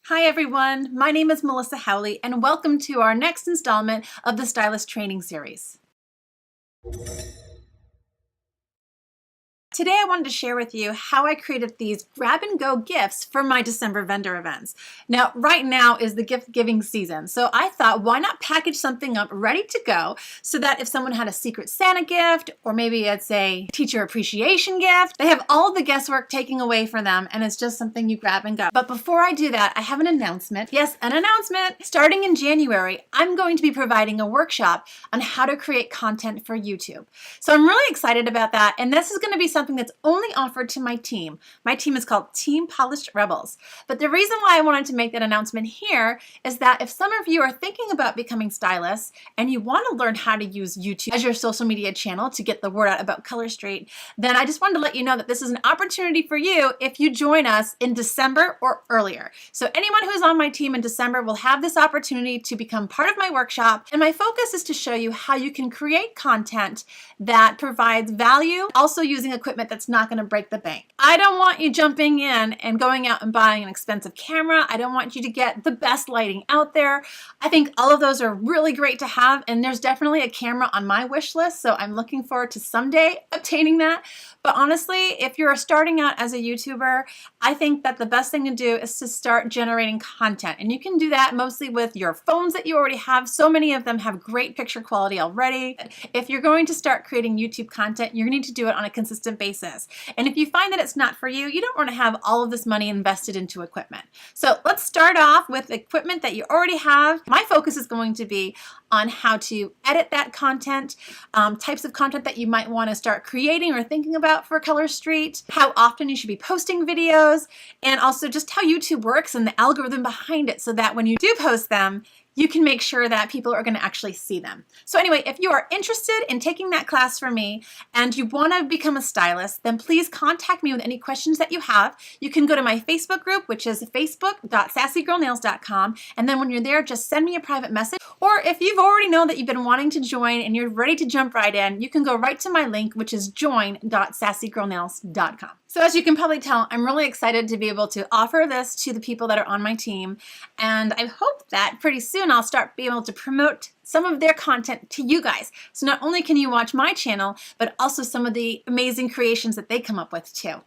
Hi everyone, my name is Melissa Howley and welcome to our next installment of the Stylist Training Series. Today I wanted to share with you how I created these grab-and-go gifts for my December vendor events. Now, right now is the gift giving season, so I thought why not package something up ready to go so that if someone had a Secret Santa gift or maybe it's a teacher appreciation gift, they have all the guesswork taken away from them and it's just something you grab and go. But before I do that, I have an announcement. Yes, an announcement. Starting in January, I'm going to be providing a workshop on how to create content for YouTube. So I'm really excited about that, and this is going to be something that's only offered to my team. My team is called Team Polished Rebels. But the reason why I wanted to make that announcement here is that if some of you are thinking about becoming stylists and you want to learn how to use YouTube as your social media channel to get the word out about Color Street, then I just wanted to let you know that this is an opportunity for you if you join us in December or earlier. So anyone who's on my team in December will have this opportunity to become part of my workshop, and my focus is to show you how you can create content that provides value, also using equipment that's not going to break the bank. I don't want you jumping in and going out and buying an expensive camera. I don't want you to get the best lighting out there. I think all of those are really great to have, and there's definitely a camera on my wish list, so I'm looking forward to someday obtaining that. But honestly, if you're starting out as a YouTuber, I think that the best thing to do is to start generating content, and you can do that mostly with your phones that you already have. So many of them have great picture quality already. If you're going to start creating YouTube content, you're going to need to do it on a consistent basis. And if you find that it's not for you, you don't want to have all of this money invested into equipment. So let's start off with equipment that you already have. My focus is going to be on how to edit that content, types of content that you might want to start creating or thinking about for Color Street, how often you should be posting videos, and also just how YouTube works and the algorithm behind it so that when you do post them, you can make sure that people are going to actually see them. So anyway, if you are interested in taking that class from me and you want to become a stylist, then please contact me with any questions that you have. You can go to my Facebook group, which is facebook.sassygirlnails.com, and then when you're there, just send me a private message. Or if you've already known that you've been wanting to join and you're ready to jump right in, you can go right to my link, which is join.sassygirlnails.com. So as you can probably tell, I'm really excited to be able to offer this to the people that are on my team, and I hope that pretty soon I'll start being able to promote some of their content to you guys. So not only can you watch my channel, but also some of the amazing creations that they come up with too.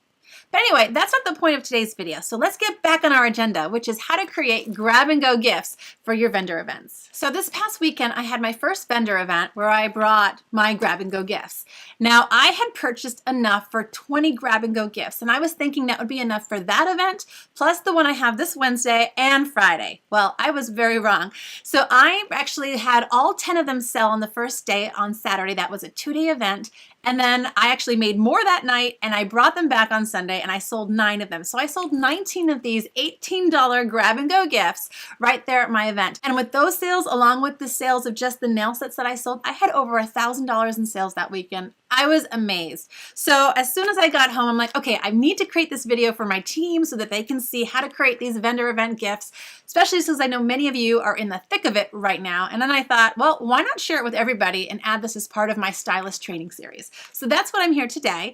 But anyway, that's not the point of today's video. So let's get back on our agenda, which is how to create grab-and-go gifts for your vendor events. So this past weekend, I had my first vendor event where I brought my grab-and-go gifts. Now, I had purchased enough for 20 grab-and-go gifts, and I was thinking that would be enough for that event, plus the one I have this Wednesday and Friday. Well, I was very wrong. So I actually had all 10 of them sell on the first day on Saturday. That was a 2-day event. And then I actually made more that night and I brought them back on Sunday and I sold 9 of them. So I sold 19 of these $18 grab-and-go gifts right there at my event. And with those sales, along with the sales of just the nail sets that I sold, I had over $1,000 in sales that weekend. I was amazed. So as soon as I got home, I'm like, okay, I need to create this video for my team so that they can see how to create these vendor event gifts, especially since I know many of you are in the thick of it right now. And then I thought, well, why not share it with everybody and add this as part of my Stylist Training Series? So that's what I'm here today.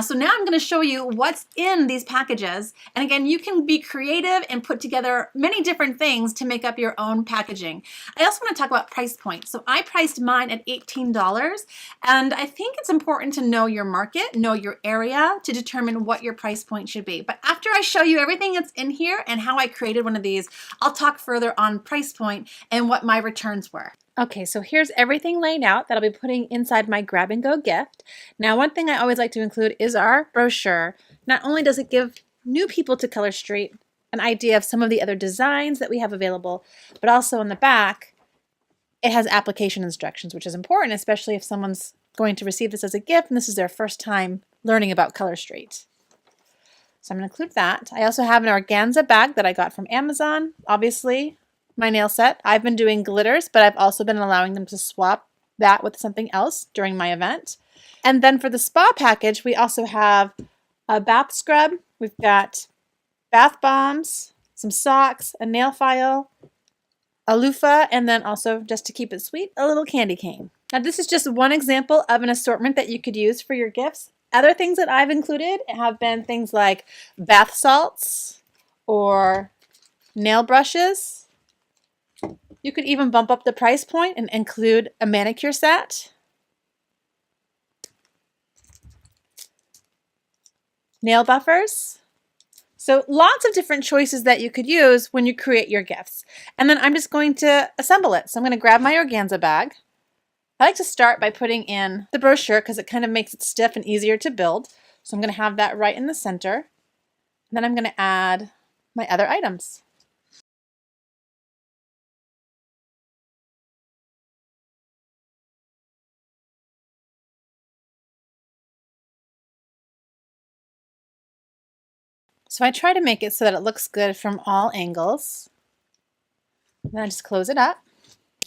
So now I'm going to show you what's in these packages. And again, you can be creative and put together many different things to make up your own packaging. I also want to talk about price points. So I priced mine at $18, and I think it's important to know your market, know your area to determine what your price point should be. But after I show you everything that's in here and how I created one of these, I'll talk further on price point and what my returns were. Okay, so here's everything laid out that I'll be putting inside my grab-and-go gift. Now, one thing I always like to include is our brochure. Not only does it give new people to Color Street an idea of some of the other designs that we have available, but also in the back, it has application instructions, which is important, especially if someone's going to receive this as a gift and this is their first time learning about Color Street. So I'm going to include that. I also have an organza bag that I got from Amazon. Obviously, my nail set. I've been doing glitters, but I've also been allowing them to swap that with something else during my event. And then for the spa package, we also have a bath scrub. We've got bath bombs, some socks, a nail file, a loofah, and then also, just to keep it sweet, a little candy cane. Now this is just one example of an assortment that you could use for your gifts. Other things that I've included have been things like bath salts or nail brushes. You could even bump up the price point and include a manicure set. Nail buffers. So lots of different choices that you could use when you create your gifts. And then I'm just going to assemble it. So I'm going to grab my organza bag. I like to start by putting in the brochure because it kind of makes it stiff and easier to build. So I'm going to have that right in the center. And then I'm going to add my other items. So I try to make it so that it looks good from all angles. Then I just close it up.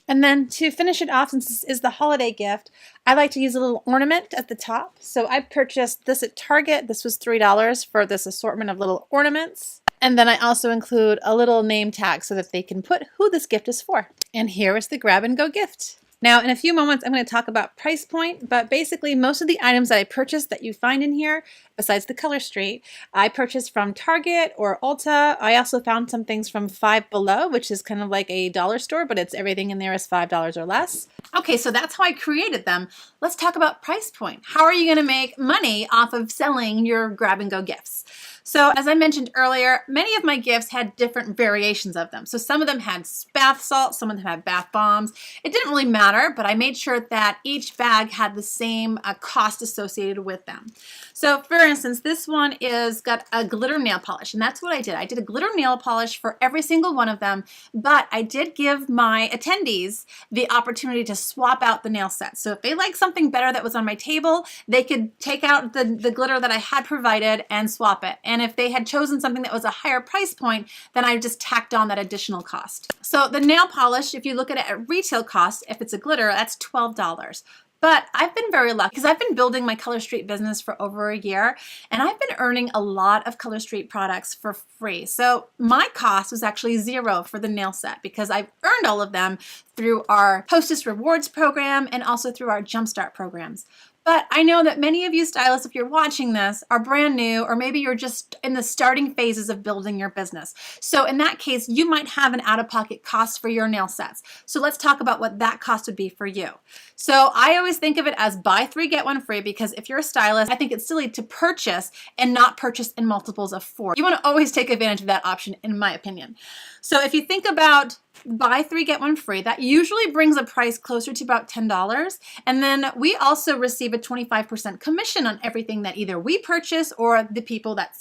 And then to finish it off, since this is the holiday gift, I like to use a little ornament at the top. So I purchased this at Target. This was $3 for this assortment of little ornaments. And then I also include a little name tag so that they can put who this gift is for. And here is the grab and go gift. Now, in a few moments, I'm going to talk about price point, but basically most of the items that I purchased that you find in here, besides the Color Street, I purchased from Target or Ulta. I also found some things from Five Below, which is kind of like a dollar store, but it's everything in there is $5 or less. Okay, so that's how I created them. Let's talk about price point. How are you going to make money off of selling your grab and go gifts? So as I mentioned earlier, many of my gifts had different variations of them. So some of them had bath salts, some of them had bath bombs. It didn't really matter, but I made sure that each bag had the same cost associated with them. So for instance, this one is got a glitter nail polish, and that's what I did. I did a glitter nail polish for every single one of them, but I did give my attendees the opportunity to swap out the nail set. So if they liked something better that was on my table, they could take out the glitter that I had provided and swap it. And if they had chosen something that was a higher price point, then I just tacked on that additional cost. So the nail polish, if you look at it at retail cost, if it's a glitter, that's $12. But I've been very lucky because I've been building my Color Street business for over a year, and I've been earning a lot of Color Street products for free. So my cost was actually $0 for the nail set because I've earned all of them through our Hostess Rewards program and also through our Jumpstart programs. But I know that many of you stylists, if you're watching this, are brand new, or maybe you're just in the starting phases of building your business. So in that case, you might have an out-of-pocket cost for your nail sets. So let's talk about what that cost would be for you. So I always think of it as buy 3, get 1 free, because if you're a stylist, I think it's silly to purchase and not purchase in multiples of 4. You want to always take advantage of that option, in my opinion. So if you think about buy 3, get 1 free, that usually brings a price closer to about $10. And then we also receive a 25% commission on everything that either we purchase or the people that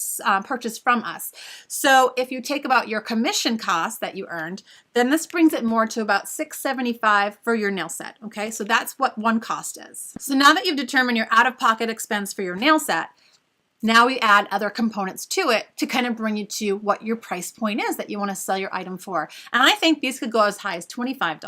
purchase from us. So if you take about your commission cost that you earned, then this brings it more to about $6.75 for your nail set. Okay, so that's what one cost is. So now that you've determined your out-of-pocket expense for your nail set, now we add other components to it to kind of bring you to what your price point is that you want to sell your item for. And I think these could go as high as $25.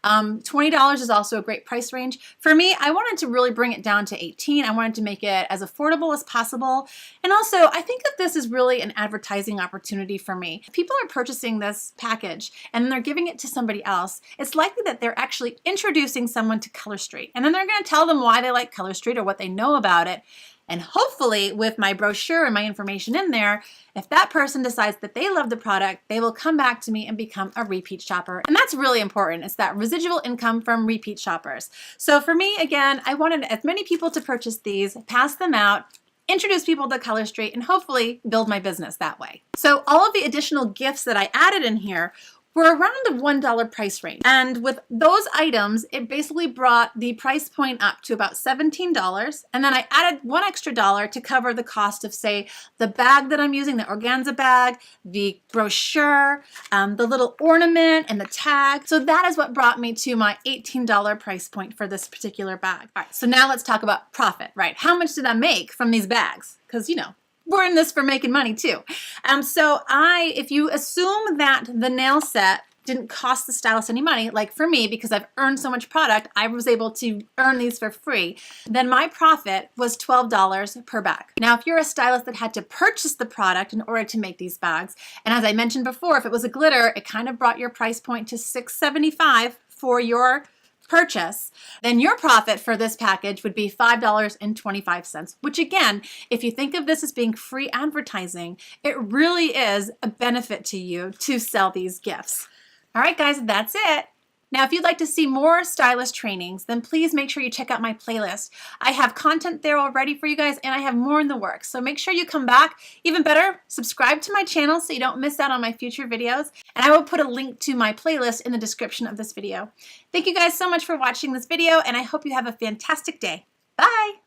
$20 is also a great price range. For me, I wanted to really bring it down to $18. I wanted to make it as affordable as possible. And also, I think that this is really an advertising opportunity for me. If people are purchasing this package and they're giving it to somebody else, it's likely that they're actually introducing someone to Color Street. And then they're going to tell them why they like Color Street or what they know about it. And hopefully with my brochure and my information in there, if that person decides that they love the product, they will come back to me and become a repeat shopper. And that's really important. It's that residual income from repeat shoppers. So for me, again, I wanted as many people to purchase these, pass them out, introduce people to Color Street, and hopefully build my business that way. So all of the additional gifts that I added in here were around the $1 price range. And with those items, it basically brought the price point up to about $17. And then I added $1 extra to cover the cost of, say, the bag that I'm using, the organza bag, the brochure, the little ornament, and the tag. So that is what brought me to my $18 price point for this particular bag. All right, so now let's talk about profit, right? How much did I make from these bags? Because, you know, we're in this for making money too. So if you assume that the nail set didn't cost the stylist any money, like for me, because I've earned so much product, I was able to earn these for free, then my profit was $12 per bag. Now, if you're a stylist that had to purchase the product in order to make these bags, and as I mentioned before, if it was a glitter, it kind of brought your price point to $6.75 for your purchase, then your profit for this package would be $5.25, which again, if you think of this as being free advertising, it really is a benefit to you to sell these gifts. All right, guys, that's it. Now, if you'd like to see more stylist trainings, then please make sure you check out my playlist. I have content there already for you guys, and I have more in the works. So make sure you come back. Even better, subscribe to my channel so you don't miss out on my future videos. And I will put a link to my playlist in the description of this video. Thank you guys so much for watching this video, and I hope you have a fantastic day. Bye!